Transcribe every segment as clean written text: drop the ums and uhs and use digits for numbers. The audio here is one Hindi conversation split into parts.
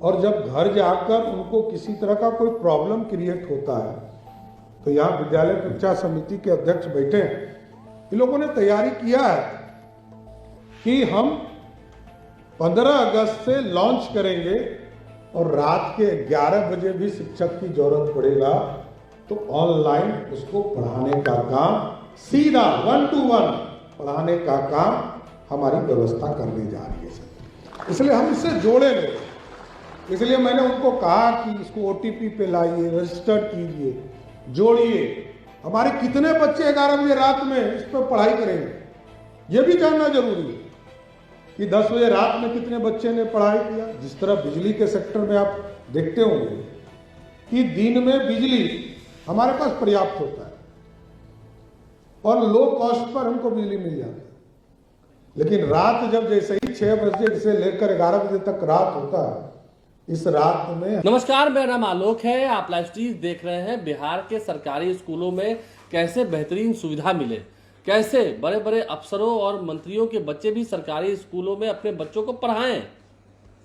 और जब घर जाकर उनको किसी तरह का कोई प्रॉब्लम क्रिएट होता है तो यहाँ विद्यालय परीक्षा समिति के अध्यक्ष बैठे हैं, इन लोगों ने तैयारी किया है कि हम 15 अगस्त से लॉन्च करेंगे और रात के 11 बजे भी शिक्षक की जरूरत पड़ेगा तो ऑनलाइन उसको पढ़ाने का काम, सीधा 1 to 1 पढ़ाने का काम हमारी व्यवस्था करने जा रही है सर। इसलिए हम इससे जोड़ेंगे। इसलिए मैंने उनको कहा कि इसको OTP पे लाइए, रजिस्टर कीजिए, जोड़िए। हमारे कितने बच्चे 11 बजे रात में इस पर पढ़ाई करेंगे ये भी जानना जरूरी है कि 10 बजे रात में कितने बच्चे ने पढ़ाई किया। जिस तरह बिजली के सेक्टर में आप देखते होंगे कि दिन में बिजली हमारे पास पर्याप्त होता है और लो कॉस्ट पर हमको बिजली मिल जाती है, लेकिन रात जब जैसे ही 6 बजे से लेकर 11 बजे तक रात होता है, इस रात में। नमस्कार, मेरा नाम आलोक है। आप लाइव स्ट्रीम देख रहे हैं। बिहार के सरकारी स्कूलों में कैसे बेहतरीन सुविधा मिले, कैसे बड़े बड़े अफसरों और मंत्रियों के बच्चे भी सरकारी स्कूलों में अपने बच्चों को पढ़ाएं,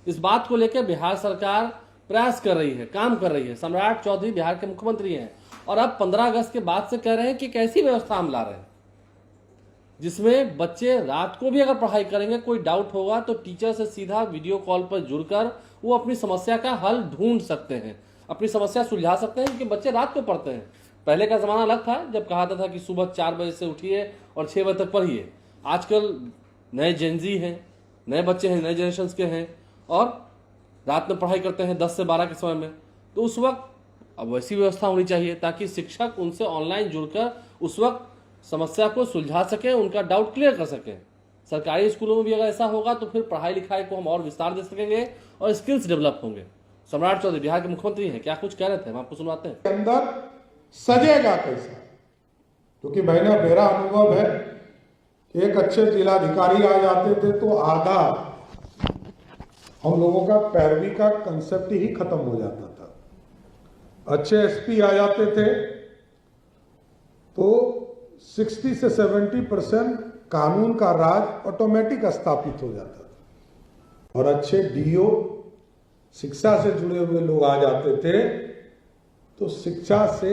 इस बात को लेकर बिहार सरकार प्रयास कर रही है, काम कर रही है। सम्राट चौधरी बिहार के मुख्यमंत्री हैं और अब 15 अगस्त के बाद से कह रहे हैं कि कैसी व्यवस्था हम ला रहे हैं जिसमें बच्चे रात को भी अगर पढ़ाई करेंगे, कोई डाउट होगा तो टीचर से सीधा वीडियो कॉल पर जुड़कर वो अपनी समस्या का हल ढूंढ सकते हैं, अपनी समस्या सुलझा सकते हैं, क्योंकि बच्चे रात को पढ़ते हैं। पहले का जमाना अलग था जब कहा था कि सुबह 4 बजे से उठिए और 6 बजे तक पढ़िए। आजकल नए जेनजी हैं, नए बच्चे हैं, नए जनरेशन के हैं और रात में पढ़ाई करते हैं 10 से 12 के समय में। तो उस वक्त अब वैसी व्यवस्था होनी चाहिए ताकि शिक्षक उनसे ऑनलाइन जुड़कर उस वक्त समस्या को सुलझा सके, उनका डाउट क्लियर कर सके। सरकारी स्कूलों में भी अगर ऐसा होगा तो फिर पढ़ाई लिखाई को हम और विस्तार दे सकेंगे और स्किल्स डेवलप होंगे। सम्राट चौधरी बिहार के मुख्यमंत्री हैं, क्या कुछ कह रहे थे, हम आपको सुनाते हैं। अंदर सजेगा कैसा, क्योंकि मैंने मेरा अनुभव है कि एक अच्छे जिलाधिकारी आ जाते थे तो आधा हम लोगों का पैरवी का कंसेप्ट ही खत्म हो जाता था। अच्छे SP आ जाते थे तो 60 से 70% कानून का राज ऑटोमेटिक स्थापित हो जाता था और अच्छे DO, शिक्षा से जुड़े हुए लोग आ जाते थे तो शिक्षा से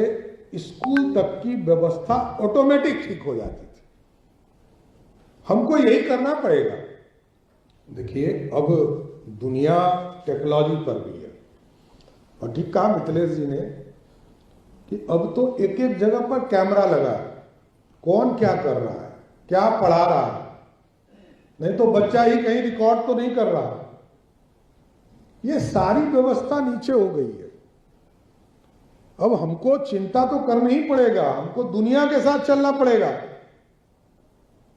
स्कूल तक की व्यवस्था ऑटोमेटिक ठीक हो जाती थी। हमको यही करना पड़ेगा। देखिए, अब दुनिया टेक्नोलॉजी पर भी है और ठीक कहा मिथिलेश जी ने कि अब तो एक एक जगह पर कैमरा लगा है, कौन क्या कर रहा है, क्या पढ़ा रहा है, नहीं तो बच्चा ही कहीं रिकॉर्ड तो नहीं कर रहा। ये सारी व्यवस्था नीचे हो गई है। अब हमको चिंता तो करना ही पड़ेगा, हमको दुनिया के साथ चलना पड़ेगा।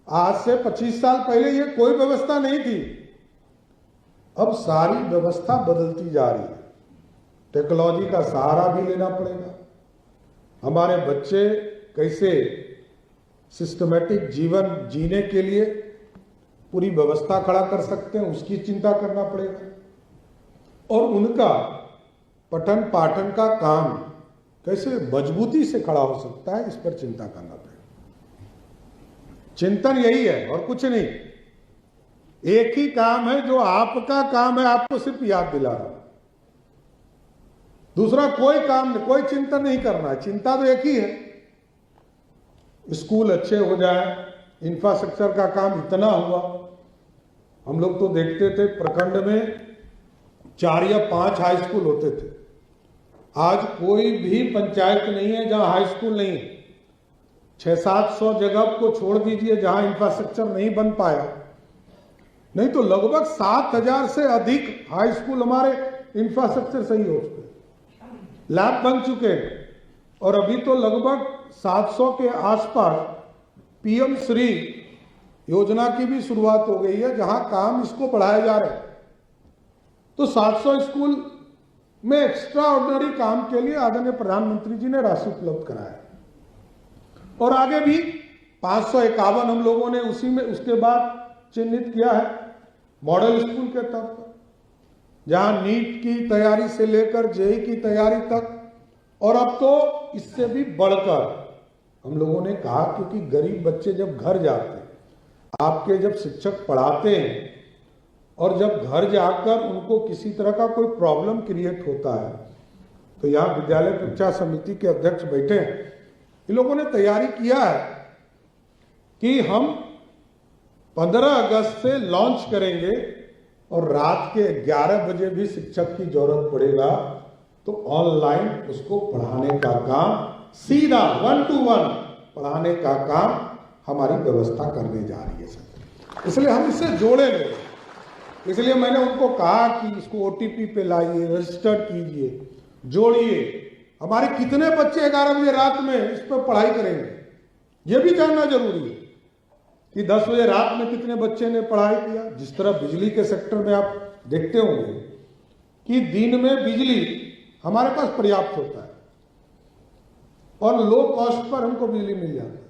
आज से 25 साल पहले ये कोई व्यवस्था नहीं थी, अब सारी व्यवस्था बदलती जा रही है। टेक्नोलॉजी का सहारा भी लेना पड़ेगा। हमारे बच्चे कैसे सिस्टमेटिक जीवन जीने के लिए पूरी व्यवस्था खड़ा कर सकते हैं, उसकी चिंता करना पड़ेगा और उनका पठन पाठन का काम कैसे मजबूती से खड़ा हो सकता है, इस पर चिंता करना पड़ेगा। चिंतन यही है और कुछ नहीं। एक ही काम है जो आपका काम है, आपको सिर्फ याद दिला रहा हूं। दूसरा कोई काम नहीं, कोई चिंतन नहीं करना है। चिंता तो एक ही है, स्कूल अच्छे हो जाए, इंफ्रास्ट्रक्चर का काम इतना हुआ। हम लोग तो देखते थे प्रखंड में 4 या 5 हाई स्कूल होते थे। आज कोई भी पंचायत नहीं है जहां हाई स्कूल नहीं है। 600-700 जगह को छोड़ दीजिए जहां इंफ्रास्ट्रक्चर नहीं बन पाया, नहीं तो लगभग 7000 से अधिक हाई स्कूल हमारे इंफ्रास्ट्रक्चर सही हो चुके, लैब बन चुके हैं और अभी तो लगभग 700 के आसपास PM श्री योजना की भी शुरुआत हो गई है जहां काम इसको बढ़ाया जा रहा है। तो 700 स्कूल में एक्स्ट्रा ऑर्डिनरी काम के लिए आदरणीय प्रधानमंत्री जी ने राशि उपलब्ध कराया और आगे भी 551 हम लोगों ने उसी में उसके बाद चिन्हित किया है मॉडल स्कूल के तौर पर, जहां नीट की तैयारी से लेकर JEE की तैयारी तक, और अब तो इससे भी बढ़कर हम लोगों ने कहा, क्योंकि गरीब बच्चे जब घर जाते हैं, आपके जब शिक्षक पढ़ाते हैं और जब घर जाकर उनको किसी तरह का कोई प्रॉब्लम क्रिएट होता है तो यहाँ विद्यालय परीक्षा समिति के अध्यक्ष बैठे हैं, इन लोगों ने तैयारी किया है कि हम 15 अगस्त से लॉन्च करेंगे और रात के 11 बजे भी शिक्षक की जरूरत पड़ेगा तो ऑनलाइन उसको पढ़ाने का काम, सीधा 1 to 1 पढ़ाने का काम हमारी व्यवस्था करने जा रही है सर। इसलिए हम इससे जोड़े नहीं, इसलिए मैंने उनको कहा कि इसको OTP पे लाइए, रजिस्टर कीजिए, जोड़िए। हमारे कितने बच्चे 11 बजे रात में इस पर पढ़ाई करेंगे, ये भी जानना जरूरी है कि 10 बजे रात में कितने बच्चे ने पढ़ाई किया। जिस तरह बिजली के सेक्टर में आप देखते होंगे कि दिन में बिजली हमारे पास पर्याप्त होता है और लो कॉस्ट पर हमको बिजली मिल जाती है,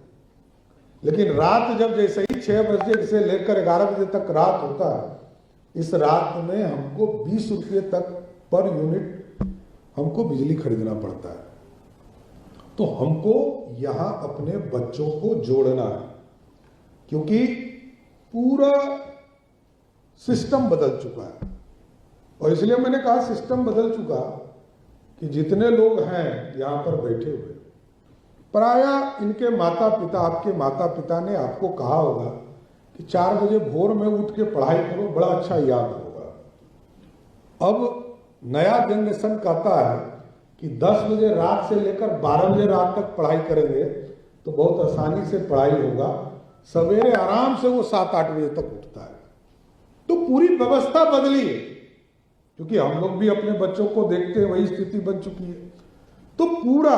लेकिन रात जब जैसे ही 6 बजे से लेकर 11 बजे तक रात होता है, इस रात में हमको 20 रुपये तक पर यूनिट हमको बिजली खरीदना पड़ता है। तो हमको यहाँ अपने बच्चों को जोड़ना है, क्योंकि पूरा सिस्टम बदल चुका है। और इसलिए मैंने कहा सिस्टम बदल चुका कि जितने लोग हैं यहाँ पर बैठे हुए, प्रायः इनके माता पिता, आपके माता पिता ने आपको कहा होगा कि 4 बजे भोर में उठ के पढ़ाई करो, बड़ा अच्छा याद होगा। अब नया जनरेशन कहता है कि 10 बजे रात से लेकर 12 बजे रात तक पढ़ाई करेंगे तो बहुत आसानी से पढ़ाई होगा, सवेरे आराम से वो 7-8 बजे तक उठता है। तो पूरी व्यवस्था बदली है, क्योंकि हम लोग भी अपने बच्चों को देखते हैं, वही स्थिति बन चुकी है। तो पूरा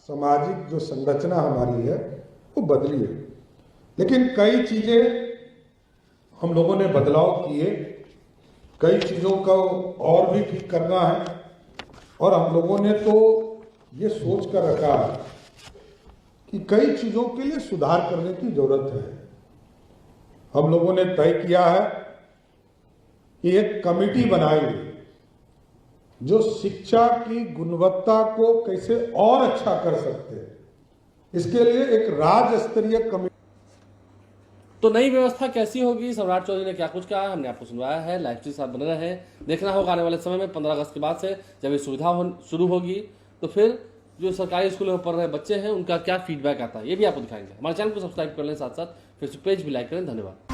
सामाजिक जो संरचना हमारी है वो बदली है, लेकिन कई चीजें हम लोगों ने बदलाव किए, कई चीजों को और भी ठीक करना है। और हम लोगों ने तो ये सोच कर रखा है कि कई चीजों के लिए सुधार करने की जरूरत है। हम लोगों ने तय किया है कि एक कमेटी बनाएंगे जो शिक्षा की गुणवत्ता को कैसे और अच्छा कर सकते हैं, इसके लिए एक राज्य स्तरीय कमेटी। तो नई व्यवस्था कैसी होगी, सम्राट चौधरी ने क्या कुछ कहा, हमने आपको सुनवाया है। लाइव के साथ बने रहे। देखना होगा आने वाले समय में 15 अगस्त के बाद से जब ये सुविधा शुरू होगी तो फिर जो सरकारी स्कूलों में पढ़ रहे बच्चे हैं उनका क्या फीडबैक आता है, ये भी आपको दिखाएंगे। हमारे चैनल को सब्सक्राइब कर लें, साथ साथ फेसबुक पेज भी लाइक करें। धन्यवाद।